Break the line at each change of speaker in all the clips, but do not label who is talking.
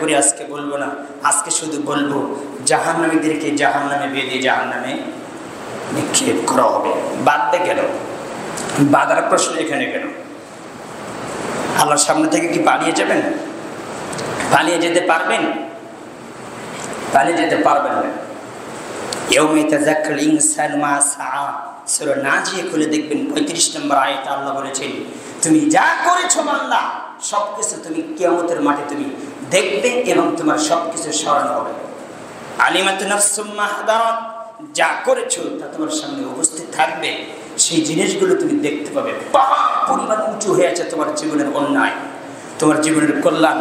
করে আজকে বলবো না, আজকে শুধু বলবো জাহান্নামীদেরকে জাহান্নামে বেঁধে জাহান্নামে নিক্ষেপ করা হবে। বাঁধবে কেন? বাঁধার প্রশ্ন এখানে কেন? আল্লাহর সামনে থেকে কি পালিয়ে যাবেন? পালিয়ে যেতে পারবেন? পালিয়ে যেতে পারবেন না। ইয়াউমা ইয়াতাযাক্কারুল ইনসানু মা সাআ, সূরা নাজিয়া খুলে দেখবেন 35 নম্বর আয়াতে আল্লাহ বলেছেন, তুমি যা করেছো বান্দা সবকিছু তুমি কিয়ামতের মাঠে তুমি দেখবে এবং তোমার সবকিছু স্মরণ হবে। আলিমাতু নাফসুম মা হাদারাত, যা করেছো তা তোমার সামনে উপস্থিত থাকবে, সেই জিনিসগুলো তুমি দেখতে পাবে। পাহাড় পরিমাণ উঁচু হয়ে আছে তোমার জীবনের অন্যায়, তোমার জীবনের কল্যাণ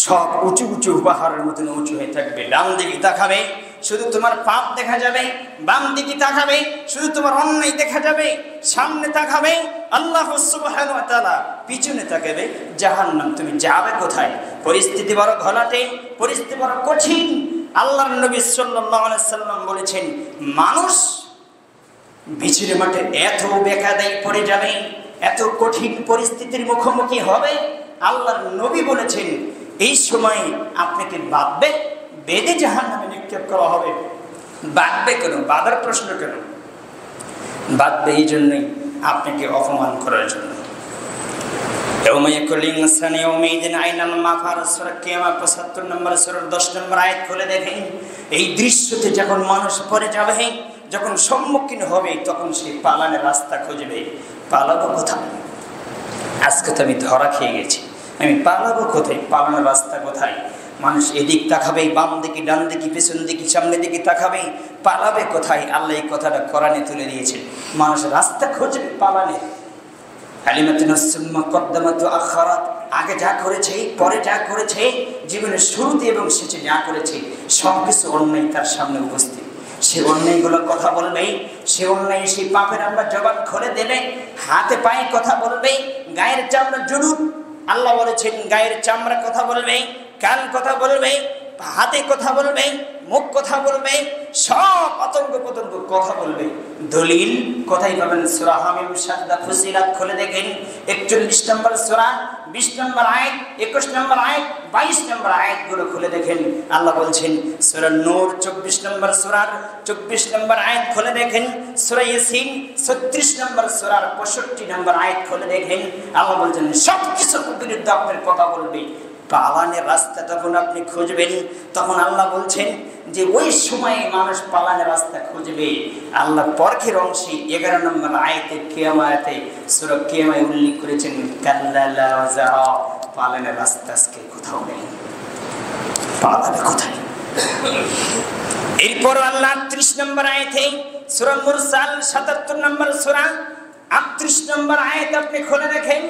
সব উঁচু উঁচু পাহাড়ের মতন উঁচু হয়ে থাকবে। ডান দিকে তাকাবে শুধু তোমার পাপ দেখা যাবে, বাম দিকে তাকাবে শুধু তোমার অন্যায় দেখা যাবে, সামনে তাকাবে আল্লাহ সুবহানাহু ওয়া তাআলা, পিছনে তাকাবে জাহান্নাম। তুমি যাবে কোথায়? পরিস্থিতি বড় ঘোলাটে, পরিস্থিতি বড় কঠিন। আল্লাহর নবী সাল্লাল্লাহু আলাইহি সাল্লাম বলেছেন, মানুষ বিচার মাঠে এত বেকায়দায় পড়ে যাবে, এত কঠিন পরিস্থিতির মুখোমুখি হবে। আল্লাহর নবী বলেছেন, এই সময় আপনাকে বাঁধবে, বেঁধে জাহান্নামে নিক্ষেপ করা হবে। বাঁধবে কেন? বাঁধার প্রশ্ন কেন? বাঁধবে এই জন্যই, আপনাকে অপমান করার জন্য। ইয়াউমা ইয়াকুলু ইনসানু ইয়াউমাইযিন আইনাল মাফার, সূরা কিয়ামত 75 নম্বর সূরার 10 নম্বর আয়াত খুলে দেখেন। এই দৃশ্যতে যখন মানুষ পড়ে যাবে, যখন সম্মুখীন হবে, তখন সে পালানোর রাস্তা খুঁজবে। পালাবো কোথায়? আজকে তো আমি ধরা খেয়ে গেছি, আমি পালাবো কোথায়? পালানোর রাস্তা কোথায়? মানুষ এদিক তাকাবে, বাম দিকে, ডান দিকে, পেছন দিকে, সামনের দিকে তাকাবে, পালাবে কোথায়? আল্লাহ এই কথাটা কোরআনে তুলে দিয়েছেন। মানুষ রাস্তা খুঁজবে পালানে। আলিমাতুন নাফসুম মা কদ্দামাত ওয়া আখারাত, আগে যা করেছে, পরে যা করেছে, জীবনের শুরুতে এবং শেষে যা করেছে, সব কিছু অন্যায় তার সামনে উপস্থিত। সে অন্যায়গুলো কথা বলবে, সে অন্যায়, সেই পাপের আমরা জবান খুলে দেবে, হাতে পায়ে কথা বলবে, গায়ের চামড়া জুলুক। আল্লাহ বলেছেন গায়ের চামড়া কথা বলবে, কান কথা বলবে, হাতে কথা বলবে, মুখ কথা বলবে, সব অতঙ্গ পতঙ্গ কথা বলবে। দলিল কোথায় পাবেন? সূরা হামিম সাজদা ফুসিলাত খুলে দেখেন 41 নম্বর সূরা 20 নম্বর আয়াত, 21 নম্বর আয়াত, 22 নম্বর আয়াতগুলো খুলে দেখেন। আল্লাহ বলছেন সূরা নূর 24 নম্বর সূরার 24 নম্বর আয়াত খুলে দেখেন। সূরা ইয়াসিন 36 নম্বর সূরার 65 নম্বর আয়াত খুলে দেখেন। আল্লাহ বলছেন সব কিছুর বিরুদ্ধে আপনার কথা বলবে। পালানের রাস্তা তখন আপনি খুঁজবেন, তখন আল্লাহ বলছেন যে ওই সময়ে মানুষ পালানের রাস্তা খুঁজবে। আল্লাহ পরখের অংশে 11 নম্বর আয়াতে কিয়ামতে সূরা কিয়ামায় উল্লেখ করেছেন, কাল্লা লা ওয়াজরা, পালানের রাস্তা আজকে কোথাও নেই। পালাবে কোথায়? এরপর আল্লাহ 30 নম্বর আয়াতে সূরা মুরসাল 77 নম্বর সূরা 38 নম্বর আয়াত আপনি খুলে দেখেন।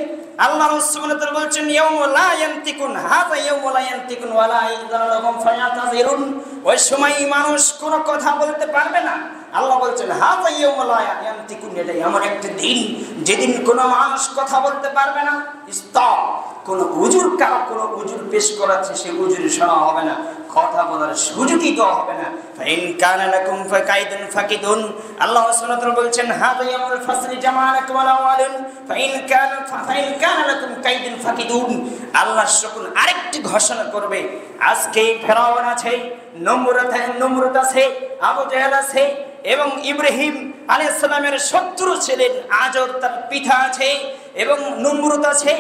আল্লাহ সুবহানাহু ওয়া তাআলা বলছেন, ইয়াউমা লা ইয়ানতিকুন, হাযা ইয়াউমা লা ইয়ানতিকুন ওয়া লা ইয়াযালু লাহুম ফায়াতাযিরুন, ওই সময় মানুষ কোনো কথা বলতে পারবে না। আল্লাহ বলছেন হাযা ইয়াউমা লা ইয়ানতিকুন, এটা এমন একটা দিন যেদিন কোনো মানুষ কথা বলতে পারবে না। ইস্তাব, কোনো উজুর কারো কোনো উজুর পেশ করাচ্ছে, সে উজুর শোনা হবে না, কথা বলার সুযোগই দেওয়া হবে না। ফাইন কানা লাকুম ফাকাইদুন ফাকিদুন, আল্লাহ সুবহানাহু ওয়া তাআলা বলছেন হাযা ইয়াউমুল ফাসলি জামাআনাকুম ওয়া লাওয়ালুন ফাইন কানা লাকুম কাইদুন ফাকিদুন। আল্লাহ শুকুন আরেকটি ঘোষণা করবে, আজকে ফেরাউন আছে, নমরুদ আছে, আবু জাহেল আছে, এবং ইব্রাহিম আলাইহিস সালামের শত্রু ছিলেন আজর তার পিতা আছে, এবং নমরুদ আছে,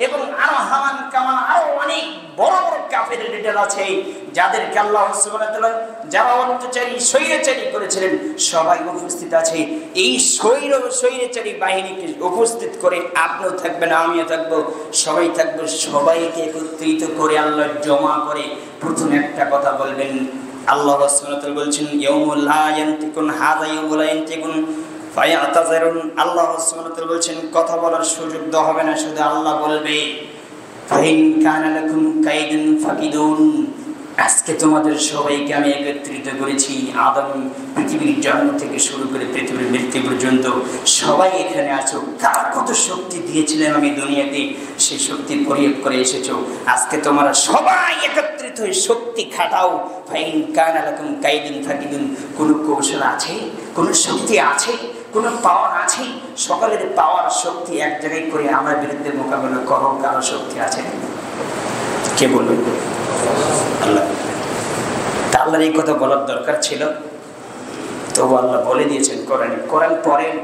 এবং আরো হামান কামান আরো অনেক বড় বড় কাফের লিডার আছে, যাদেরকে আল্লাহ সুবহানাহু ওয়া তাআলা যারা অত্যাচারী স্বৈরাচারী করেছিলেন সবাই উপস্থিত আছে। এই স্বৈরাচারী বাহিনীকে উপস্থিত করে আপনিও থাকবেন, আমিও থাকবো, সবাই থাকবো, সবাইকে একত্রিত করে আল্লাহ জমা করে প্রথম একটা কথা বলবেন। আল্লাহ সুবহানাহু ওয়া তাআলা বলছেন ইয়াউমুল লা ইয়ানতিকুন, হাযা ইয়াউমুল লা ইয়ানতিকুন ফায়াতাযিরুন। আল্লাহ সুবহানাহু ওয়া তাআলা বলছেন কথা বলার সুযোগ দেওয়া হবে না, শুধু আল্লাহ বলবে ফাইন কানা লাকুম কাইদুন ফাকিদুন, আজকে তোমাদের সবাইকে আমি একত্রিত করেছি। আদম পৃথিবীর জন্ম থেকে শুরু করে পৃথিবীর মৃত্যু পর্যন্ত সবাই এখানে আছো। কার কত শক্তি দিয়েছিলেন আমি দুনিয়াতে, সেই শক্তি প্রয়োগ করে এসেছো। আজকে তোমরা সবাই একত্রিত হয়ে শক্তি খাটাও। ফাইন কানা লাকুম কাইদুন ফাকিদুন, কোন কৌশল আছে, কোন শক্তি আছে, কোন পাওয়ার আছে? সকলের পাওয়ার শক্তি এক জায়গায় করে আমার বিরুদ্ধে মোকাবেলা করো, কারো শক্তি আছে? কে বলবে? আল্লাহর এই কথা বলার দরকার ছিল, তবু আল্লাহ বলে দিয়েছেন কোরআনে। কোরআন পড়েন,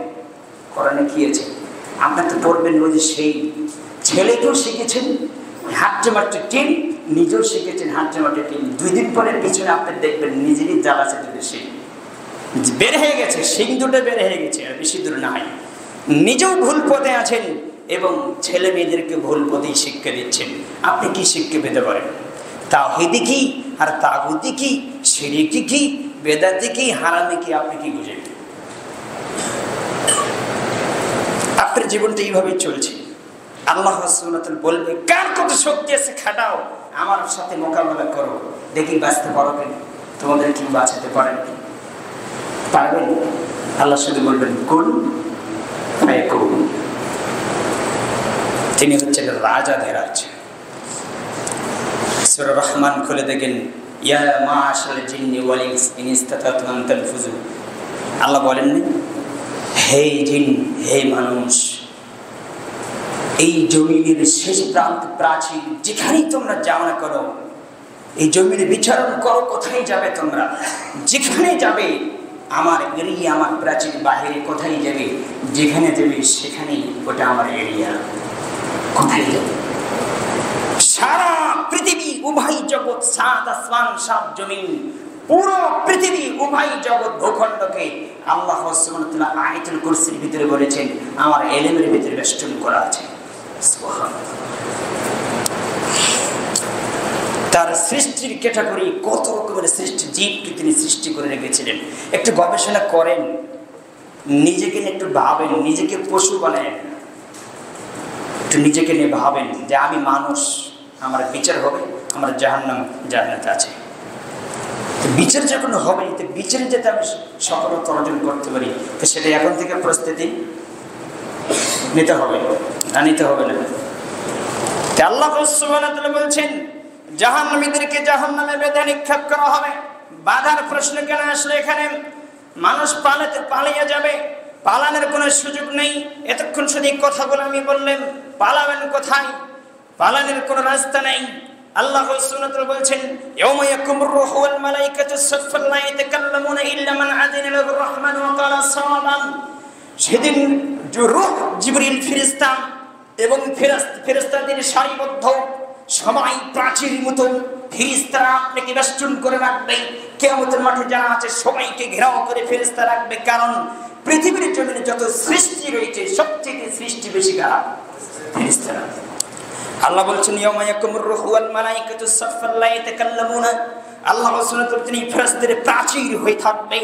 কোরআনে কি আছে আপনার তো পড়বেন। ওই যে সেই ছেলেকেও শিখেছেন হাঁটতে মারতে টিন, নিজেও শিখেছেন হাঁটতে মারতে টিন। 2 দিন পরে পিছনে আপনি দেখবেন নিজেরই জ্বালাছে দুটো শিং বের হয়ে গেছে, শিং দুটো বের হয়ে গেছে, আর বেশি দূর নাই। নিজেও ভুল পথে আছেন এবং ছেলে মেয়েদেরকে ভুল পথেই শিক্ষা দিচ্ছেন। আপনি কি শিক্ষা পেতে পারেন? তাওহীদ কি আর তাগুতি কি, শিরকি কি, বেদাতি কি, হারামি কি, আপনি কি বুঝেন? আপনার জীবনটা এইভাবেই চলছে। আল্লাহ সুবহানাহু ওয়া তাআলা বলবে কার কত শক্তি আছে খাটাও, আমার সাথে মোকাবেলা করো, দেখি বাঁচতে পারো কিনা। তোমাদের কি বাঁচাতে পারেন? পারবেন? আল্লাহ শুধু বলবেন কুন ফায়াকুন। তিনি হচ্ছেন রাজাধিরাজ। সূরা রহমান খুলে দেখেন, ইয়া মাশাল জিন্নি ওয়াল ইনস ইন ইসতাতাতুম আন তানফুযু। আল্লাহ বলেন হে জিন, হে মানুষ, এই জমিনের শেষ প্রান্ত প্রাচীর যেখানেই তোমরা যাও না করো, এই জমিনে বিচরণ করো, কোথায় যাবে তোমরা? যেখানে যাবে আমার এরিয়া, আমার প্রাচীর বাহিরে কোথায় যাবে, যেখানে যাবে সেখানেই ওটা আমার এরিয়া। কোথায় যাবে? সারা পৃথিবী, উভয় জগৎ, 7 আসমান 7 জমিন, পুরো পৃথিবী, উভয় জগৎ ভূখণ্ডকে আল্লাহ সুবহানাহু ওয়া তাআলা আয়াতুল কুরসির ভিতরে বলেছেন আমার ইলমের ভিতরে বেষ্টন করা আছে। সুবহানাল্লাহ। তার সৃষ্টির ক্যাটাগরি, কত রকমের সৃষ্টি জীবকে তিনি সৃষ্টি করে রেখেছিলেন। একটু গবেষণা করেন, নিজেকে নিয়ে একটু ভাবেন, নিজেকে পশু বানায় একটু নিজেকে নিয়ে ভাবেন যে আমি মানুষ, আমার বিচার হবে, আমার জাহান্নাম জান্নাত আছে। বিচার যখন হবে, তো বিচারে যাতে আমি সফলতা অর্জন করতে পারি, তো সেটা এখন থেকে প্রস্তুতি নিতে হবে না, নিতে হবে না। আল্লাহ সুবহানাহু ওয়া তাআলা বলছেন জাহান্নামীদেরকে জাহান্নামে বেঁধে নিক্ষেপ করা হবে। বাধার প্রশ্ন কেন আসলে এখানে? মানুষ পালিয়ে যাবে, পালানোর কোনো সুযোগ নেই। এতক্ষণ শুধু কথাগুলো আমি বললাম, পালাবেন কোথায়? পালানোর কোনো রাস্তা নেই। আল্লাহ সুবহানাহু ওয়া তাআলা বলছেন ইয়াউমা ইয়াকুমুর রূহু ওয়াল মালায়েকাতু সাফফান লা ইয়াতাকাল্লামুনা ইল্লা মান আযিনা লাহুর রাহমানু ওয়া ক্বালা সাওয়াবান। সেদিন রূহ, জিবরিল ফেরেশতা এবং ফেরেশতাদের সারিবদ্ধ সবাই প্রাচীর মতো ফেরেশতারা আপনাকে বেষ্টন করে রাখবে। কিয়ামতের মাঠে যারা আছে সবাইকে ঘেরাও করে ফেরেশতা রাখবে। কারণ পৃথিবীর জমিনে যত সৃষ্টি রয়েছে সবথেকে সৃষ্টি বেশি কারা? ফেরেশতারা। আল্লাহ বলছেন ইয়াউমা ইয়াকুমুর রূহু ওয়াল মালায়েকাতু সাফফান লা ইয়াতাকাল্লামুনা। আল্লাহ রাসূলের তরফ থেকে ফেরেশতাদের প্রাচীর হয়ে থাকবে।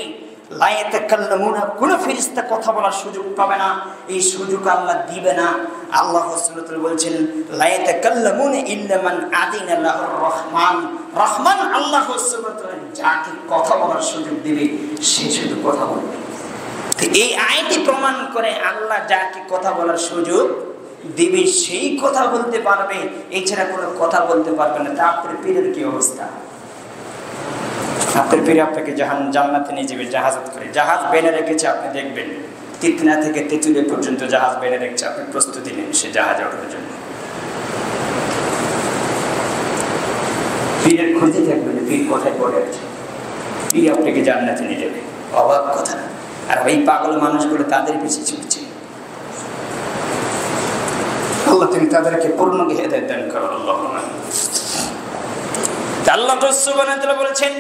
লা ইয়াতাকাল্লামুনা, কোন ফেরেশতা কথা বলার সুযোগ পাবে না, এই সুযোগ আল্লাহ দিবে না। আল্লাহ রাসূল বলছেন লা ইয়াতাকাল্লামুনা ইল্লা মান আযিনা লাহুর রহমান। রহমান আল্লাহ সুবহানাহু যাকে কথা বলার সুযোগ দিবে সে শুধু কথা বলবে। তো এই আয়াতটি প্রমাণ করে আল্লাহ যাকে কথা বলার সুযোগ দিবে সেই কথা বলতে পারবে, এছাড়া কোনো কথা বলতে পারবে না। তা আপনার পীরের কি অবস্থা? আপনার পীর আপনাকে জান্নাতে নিয়ে যাবে জাহাজত করে, জাহাজ বেনে রেখেছে, আপনি দেখবেন তিতনা থেকে তেঁতুলিয়া পর্যন্ত জাহাজ বেনে রেখেছে, আপনি প্রস্তুতি নেন সে জাহাজে ওঠার জন্য। পীরের খুঁজে থাকবেন পীর কোথায় পড়ে আছে, পীর আপনাকে জান্নাতে নিয়ে যাবে। অবাক কথা। আর ওই পাগল মানুষগুলো তাদের পিছিয়ে ছুটছে। আল্লাহ তুমি তাদেরকে পূর্ণ হিদায়াত দান করো। আল্লাহুম্মা। আল্লাহ সুবহানাহু ওয়া তাআলা বলেছেন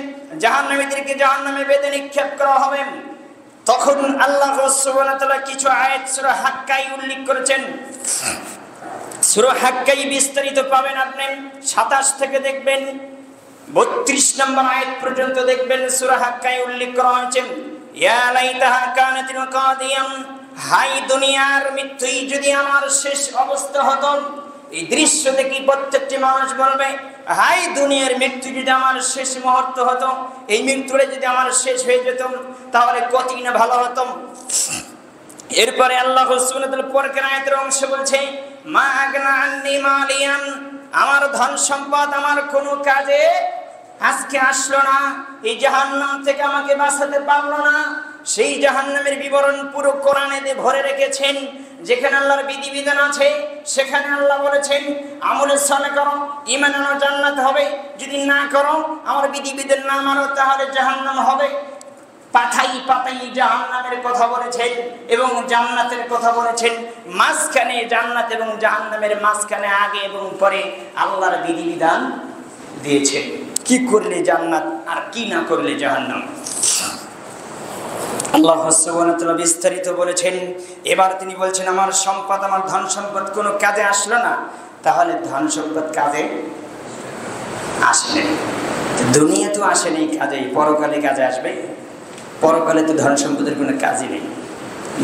জাহান্নামীদেরকে জাহান্নামে বেঁধে নিক্ষেপ করা হবে। তখন আল্লাহ সুবহানাহু ওয়া তাআলা কিছু আয়াত সূরা হাক্কায় উল্লেখ করেছেন। সূরা হাক্কায় বিস্তারিত পাবেন আপনি 27 থেকে দেখবেন 32 নম্বর আয়াত পর্যন্ত দেখবেন সূরা হাক্কায় উল্লেখ করা হয়েছে ইয়া লাইতাহা কানাতিল কাদিয়াম। হাই দুনিয়ার মৃত্যুই যদি আমার শেষ অবস্থা হতো। এই দৃশ্য দেখি প্রত্যেকটি মানুষ বলবে হাই দুনিয়ার মৃত্যু যদি আমার শেষ মুহূর্ত হতো, এই মৃত্যুটা যদি আমার শেষ হয়ে যেত তাহলে কতই না ভালো হতো। এরপরে আল্লাহ সুবহানাহু ওয়া তাআলা পরের আয়াতের অংশ বলছে মা আগনা আন্নি মালিয়ান, আমার ধন সম্পদ আমার কোনো কাজে আজকে আসলো না, এই জাহান্নাম থেকে আমাকে বাঁচাতে পারলো না। সেই জাহান্নামের বিবরণ পুরো কোরআনে ভরে রেখেছেন। যেখানে আল্লাহর বিধিবিধান আছে সেখানে আল্লাহ বলেছেন আমলে সালেহ করো, ঈমান আনো, জান্নাত হবে। যদি না করো, আমার বিধিবিধান না মানো, তাহলে জাহান্নাম হবে। পাতাই পাতাই জাহান্নামের কথা বলেছেন এবং জান্নাতের কথা বলেছেন। মাঝখানে জান্নাত এবং জাহান্নামের মাঝখানে আগে এবং পরে আল্লাহর বিধিবিধান দিয়েছেন, কি করলে জান্নাত আর কি না করলে জাহান্নাম। আল্লাহ সুবহানাহু ওয়া তাআলা বিস্তারিত বলেছেন। এবার তিনি বলছেন আমার সম্পদ, আমার ধন সম্পদ কোনো কাজে আসলো না, তাহলে ধন সম্পদ কাজে আসবে। দুনিয়া তো আসেনি কাজে, পরকালে কাজে আসবে। পরকালে তো ধন সম্পদের কোনো কাজই নেই,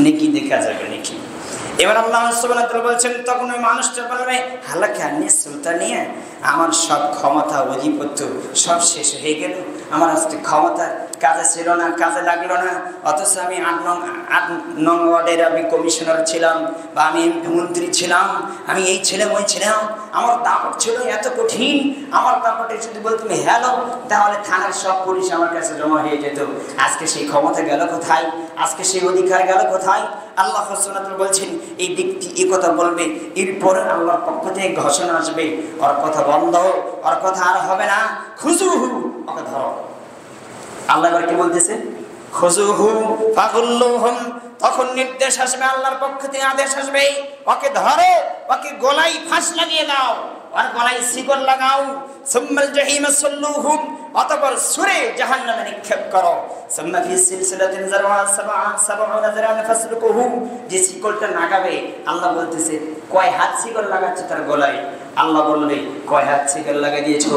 নেকি দিয়ে কাজ হবে নেকি। এবার আল্লাহ সুবহানাহু ওয়া তাআলা বলছেন, তখন ওই মানুষটা বলবে হালাকা আন্নি সুলতানিয়া, আমার সব ক্ষমতা অধিপত্য সব শেষ হয়ে গেল, আমার আজকে ক্ষমতা কাজে ছিল না, কাজে লাগলো না। অথচ আমি ৮ নং ওয়ার্ডের আমি কমিশনার ছিলাম, বা আমি মন্ত্রী ছিলাম, আমি এই ছিলাম ওই ছিলাম, আমার দাপট ছিল এত কঠিন, আমার দাপটে যদি বলতাম হ্যালো, তাহলে থানার সব পুলিশ আমার কাছে জমা হয়ে যেত। আজকে সেই ক্ষমতা গেল কোথায়? আজকে সেই অধিকার গেল কোথায়? আল্লাহ সুবহানাহু ওয়া তাআলা বলছেন এই ব্যক্তি এই কথা বলবে, এরপরে আল্লাহর পক্ষ থেকে ঘোষণা আসবে, ওর কথা বন্ধ, ওর কথা আর হবে না, খুজুহু, ওকে ধরো। আল্লাহ এবার কি বলতেছে? খুজুহু ফাগুল্লুহুম, তখন নির্দেশ আসবে, আল্লাহর পক্ষ থেকে আদেশ আসবে, ওকে ধরো, ওকে গলায় ফাঁস লাগিয়ে দাও, আর গলায় শিকল লাগাও। সুম্মাল জাহিম সাল্লুহুম, অতঃপর সূরে জাহান্নামে নিক্ষেপ করো। সুম্মা ফি সিলসিলাতিন যারওয়া 70 যারান ফাসলুকুহু, যে শিকলটা লাগাবে, আল্লাহ বলতেছে কয় হাত শিকল লাগাচ্ছ তার গলায়? আল্লাহ বলবে কয় হাত শিকল লাগিয়ে দিয়েছো?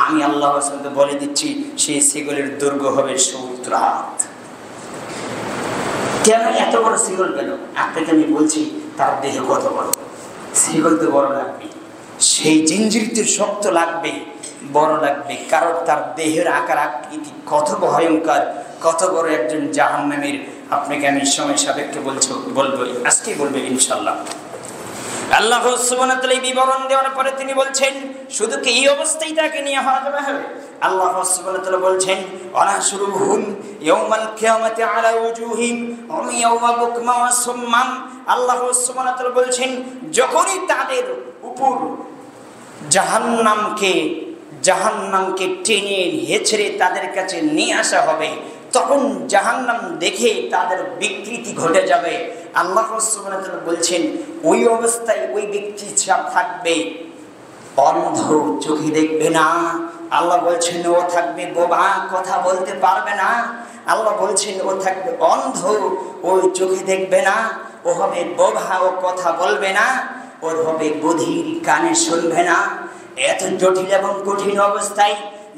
আমি আল্লাহ রাসূলকে বলে দিচ্ছি সেই শিকলের দৈর্ঘ্য হবে 70 হাত। কেন এত বড় শিকল কেন? আপনাকে আমি বলছি তার দেহ কত বড়, শিকল তো বড় লাগবে, সেই জিঞ্জিরতে শক্ত লাগবে, বড় লাগবে, কারণ তার দেহের আকার আকৃতি কত ভয়ঙ্কর, কত বড় একজন জাহান্নামীর। আপনাকে আমি সময় সাপেক্ষে বলবো, আজকেই বলবো ইনশাআল্লাহ। আল্লাহ সুবহানাহু ওয়া তাআলা বিবরণ দেওয়ার পরে তিনি বলছেন শুধু কি এই অবস্থায় তাকে নিয়ে হাজির হবে? আল্লাহ সুবহানাহু ওয়া তাআলা বলছেন ওয়ানাশরুহুম ইয়াওমাল কিয়ামাতি আলা উজুহিম উমিয়াও ওয়া বুকমা ওয়া সুম্মাম। আল্লাহ সুবহানাহু ওয়া তাআলা বলছেন যখনই তাদের উপর জাহান্নামকে টেনে হেঁচড়ে তাদের কাছে নিয়ে আসা হবে, তখন জাহান্নাম দেখে তাদের বিকৃতি ঘটে যাবে। আল্লাহ সুবহানাহু ওয়া তাআলা বলছেন ওই অবস্থায় ওই ব্যক্তি থাকবে অন্ধ, চোখে দেখবে না। আল্লাহ বলছেন ও থাকবে বোবা, কথা বলতে পারবে না। আল্লাহ বলছেন ও থাকবে অন্ধ, ও চোখে দেখবে না, ও হবে বোবা, ও কথা বলবে না, ওর হবে বধির, কানে শুনবে না। এত জটিল এবং কঠিন অবস্থায়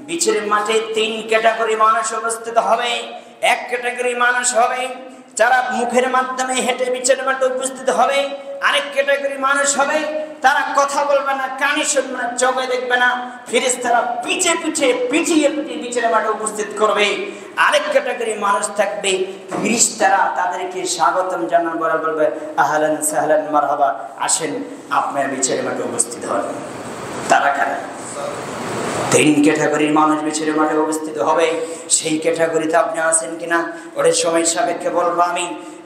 বিচারের মাঠে 3 ক্যাটাগরি মানুষ অবস্থিত হবে। এক ক্যাটাগরি মানুষ হবে যারা মুখের মাধ্যমে হেঁটে বিচারের মাঠে উপস্থিত হবে। আরেক ক্যাটাগরি মানুষ হবে তারা কথা বলবে না, কানে শুনবে না, চোখে দেখবে না, ফেরেশতারা পিছিয়ে বিচারের মাঠে উপস্থিত করবে। আরেক ক্যাটাগরি মানুষ থাকবে ফেরেশতারা তাদেরকে স্বাগতম জানান, বলবে আহলান সাহলান মারহাবা, আসেন আপনার বিচারের মাঠে উপস্থিত হন। তারা কারা? 3 ক্যাটাগরির মানুষ বিচারের মাঠে উপস্থিত হবে। সেই ক্যাটাগরিতে আপনি আছেন কিনা ওর সময় সাপেক্ষে বলবো আমি।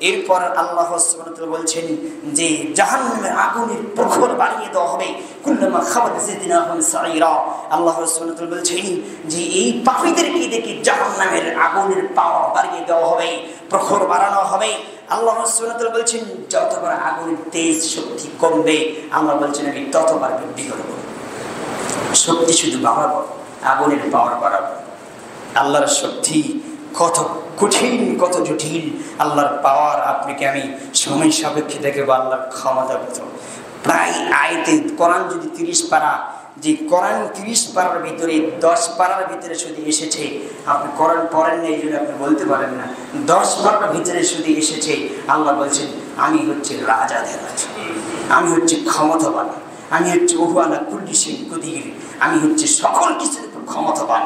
এরপর আল্লাহ সুবহানাহু ওয়া তাআলা বলছেন যে জাহান্নামের আগুনের প্রখর বাড়িয়ে দেওয়া হবে। কুল্লামা খাবাত জিদনাহুম সাইরা। আল্লাহ সুবহানাহু ওয়া তাআলা বলছেন যে এই পাপীদেরকে দেখে জাহান্নামের আগুনের পাওয়ার বাড়িয়ে দেওয়া হবে, প্রখর বাড়ানো হবে। আল্লাহ সুবহানাহু ওয়া তাআলা বলছেন যতবার আগুনের তেজ শক্তি কমবে, আল্লাহ বলছেন আমি ততবার বৃদ্ধি করব। শক্তি শুধু বাড়াবো, আগুনের পাওয়ার বাড়াবো। আল্লাহর শক্তি কত কঠিন, কত জটিল, আল্লাহর পাওয়ার আপনাকে আমি সময় সাপেক্ষে দেখবো। আল্লাহর ক্ষমতা কত। প্রায় আয়াতে কোরআন যদি 30 পারা, যে কোরআন 30 পারার ভিতরে 10 পারার ভিতরে শুধু এসেছে, আপনি কোরআন পড়েন না এই জন্য আপনি বলতে পারেন না, 10 পারার ভিতরে শুধু এসেছে আল্লাহ বলছেন আমি হচ্ছে রাজাদের রাজা, আমি হচ্ছে ক্ষমতাবান, আমি হচ্ছে ওহুয়ালা কুল্লি শাইইন কদির, আমি হচ্ছে সকল কিছুর উপর ক্ষমতাবান।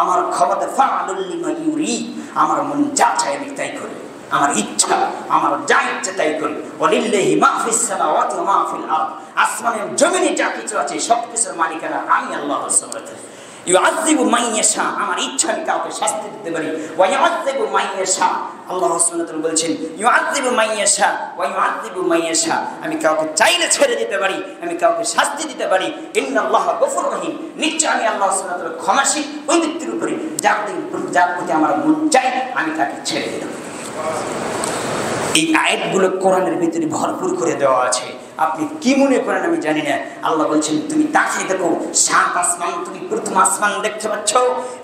আমার ক্ষমতা ফাআলুল লিমা ইউরি, আমার মন যা চায় আমি তাই করি, আমার ইচ্ছা আমার যা ইচ্ছা তাই করি। ওয়ালিল্লাহি মা ফিস সামাওয়াতি ওয়া মা ফিল আরদ, আসমানে জমিনে যা কিছু আছে সব কিছুর মালিকানা আমি আল্লাহ সুবহানাহু ওয়া তাআলা। ইউআযযিবু মান ইয়াশা, আমার ইচ্ছা আমি কাউকে শাস্তি দিতে পারি। ওয়া ইউআযযিবু মান ইয়াশা, আল্লাহ সুবহানাহু ওয়া তাআলা বলেছেন ইউআযযিবু মান ইয়াশা ওয়া ইউআযযিবু মান ইয়াশা, আমি কাউকে চাইলে ছেড়ে দিতে পারি, আমি কাউকে শাস্তি দিতে পারি। ইন্নাল্লাহা গফুরুর রহিম, নিশ্চয় আমি আল্লাহ সুবহানাহু ওয়া তাআলা ক্ষমাশীল ওই ব্যক্তির উপরে যার প্রতি আমার মন চাই আমি তাকে ছেড়ে দিলাম। এই আয়াতগুলো কোরআনের ভিতরে ভরপুর করে দেওয়া আছে। আপনি কি মনে করেন আমি জানি না। আল্লাহ বলছেন তুমি তাকে দেখো, 7 আসমান, তুমি প্রথম আসমান দেখতে পাচ্ছ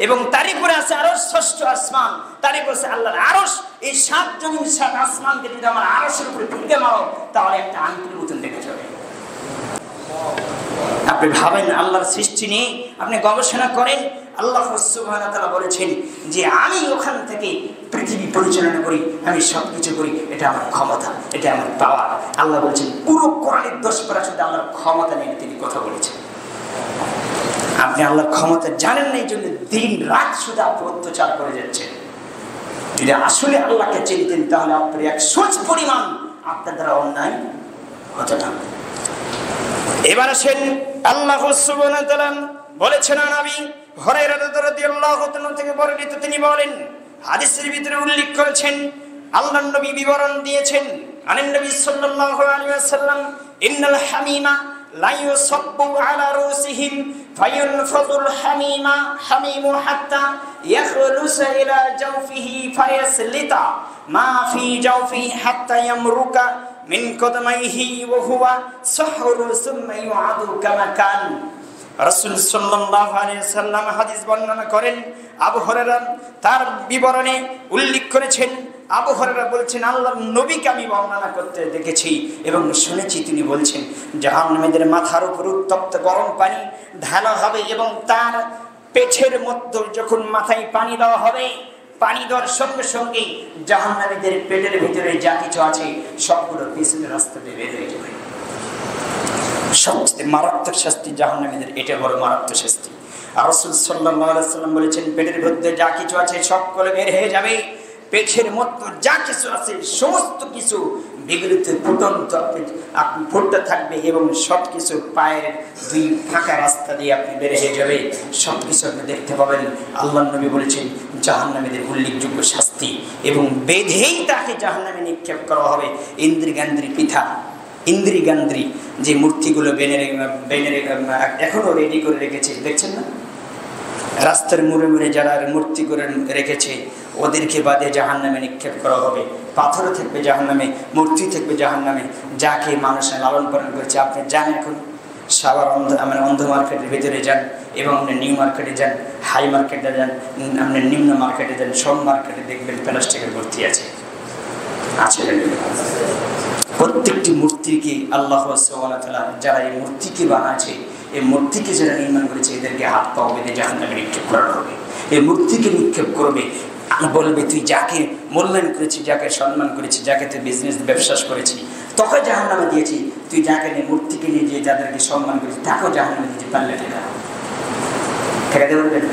এবং তার উপরে আছে আরশ, ষষ্ঠ আসমান, তার উপরে আছে আল্লাহর আরশ। এই 7 জমিন 7 আসমানকে যদি আমার আরশের উপরে ঢুকে মারো তাহলে একটা আংটির মতন দেখে যাবে। আপনি ভাবেন আল্লাহর সৃষ্টি নিয়ে আপনি গবেষণা করেন। আল্লাহ সুবহানাহু ওয়া তাআলা বলেছেন যে আমি ওখান থেকে পৃথিবী পরিচালনা করি, আমি সবকিছু করি, এটা আমার ক্ষমতা, এটা আমার পাওয়ার। আল্লাহ বলছেন পুরো কোরআনের 10 শুধু আল্লাহর ক্ষমতা নিয়ে তিনি কথা বলেছেন। আপনি আল্লাহর ক্ষমতা জানেন না, এই জন্য দিন রাত শুধু আপনি অত্যাচার করে যাচ্ছেন। যদি আসলে আল্লাহকে চিনতেন তাহলে আপনার 100 পরিমাণ আপনার দ্বারা অন্যায় হতো না। এবার আসেন আল্লাহ সুবহানাহু ওয়া তাআলা বলেছেন নবী হুরায়রা রাদিয়াল্লাহু তাআলা থেকে বর্ণিত, তিনি বলেন হাদিসের ভিতরে উল্লেখ করেছেন, আল্লাহর নবী বিবরণ দিয়েছেন আনেন নবী সাল্লাল্লাহু আলাইহি ওয়াসাল্লাম ইন্নাল হামিমা লা ইউসাব্বু আলা রুসিহিম ফায়ুনফাযুল হামিমু হাত্তা ইয়াখলুসা ইলা জাওফিহি ফায়াসলিতা মা ফি জাওফিহি হাত্তা ইয়ামরুকা মিন কদমাইহি ওয়া হুয়া সাহরু সুম্মা ইউআদু কামা কান। রাসূল সাল্লাল্লাহু আলাইহি ওয়াসাল্লাম হাদিস বর্ণনা করেন, আবু হুরায়রা তার বিবরণে উল্লেখ করেছেন, আবু হুরায়রা বলছেন আল্লাহর নবীকে আমি বর্ণনা করতে দেখেছি এবং শুনেছি তিনি বলছেন জাহান্নামীদের মাথার উপর উত্তপ্ত গরম পানি ঢালা হবে এবং তার পেটের মধ্যে যখন মাথায় পানি দেওয়া হবে, পানি দেওয়ার সঙ্গে সঙ্গে জাহান্নামীদের পেটের ভিতরে যা কিছু আছে সবগুলো পিছনের রাস্তা দিয়ে বের হয়ে যাবে। সবচেয়ে মারাত্মক শাস্তি জাহান্নামীদের, এটা বড় মারাত্মক শাস্তি। আর রাসূল সাল্লাল্লাহু আলাইহি ওয়াসাল্লাম বলেছেন পেটের মধ্যে যা কিছু আছে সবগুলো বের হয়ে যাবে। পেটের মধ্যে যা কিছু আছে সমস্ত কিছু বিগলিত ফুটন্ত আপনি ফুটতে থাকবে এবং সব কিছু পায়ের 2 ফাঁকা রাস্তা দিয়ে আপনি বের হয়ে যাবে, সব কিছু আপনি দেখতে পাবেন। আল্লাহর নবী বলেছেন জাহান্নামীদের উল্লেখযোগ্য শাস্তি এবং বেঁধেই তাকে জাহান্নামে নিক্ষেপ করা হবে। ইন্দ্রিগান্দ্রি যে মূর্তিগুলো বেনের এখনো রেডি করে রেখেছে, দেখছেন না? রাস্তার মুড়ে মুড়ে যারা মূর্তি করে রেখেছে ওদেরকে বাদে জাহান্নামে নিক্ষেপ করা হবে। পাথর থাকবে জাহান্নামে, মূর্তি থাকবে জাহান্নামে, যাকে মানুষ লালন পালন করেছে। আপনি যান এখন সাভার অন্ধ মার্কেটের ভিতরে যান এবং আপনি নিউ মার্কেটে যান, হাই মার্কেটে যান, আপনি নিম্ন মার্কেটে যান, সব মার্কেটে দেখবেন প্লাস্টিকের মূর্তি আছে। প্রত্যেকটি মূর্তিকে আল্লাহ সুবহানাহু ওয়া তাআলা যারা এই মূর্তিকে বানাচ্ছে, এই মূর্তিকে যারা নির্মাণ করেছে এদেরকে হাত পা বেঁধে জাহান্নামে নিক্ষেপ করা হবে। এই মূর্তিকে নিক্ষেপ করবে, বলবে তুই যাকে মূল্যায়ন করেছি, যাকে সম্মান করেছি, যাকে তুই বিজনেস ব্যবসা করেছি তোকে জাহান্নামে দিয়েছি, তুই যাকে নিয়ে মূর্তিকে নিয়ে যে যাদেরকে সম্মান করেছি তাকেও জাহান্নামে দিতে পারলে ঠেকাতে পারবেন?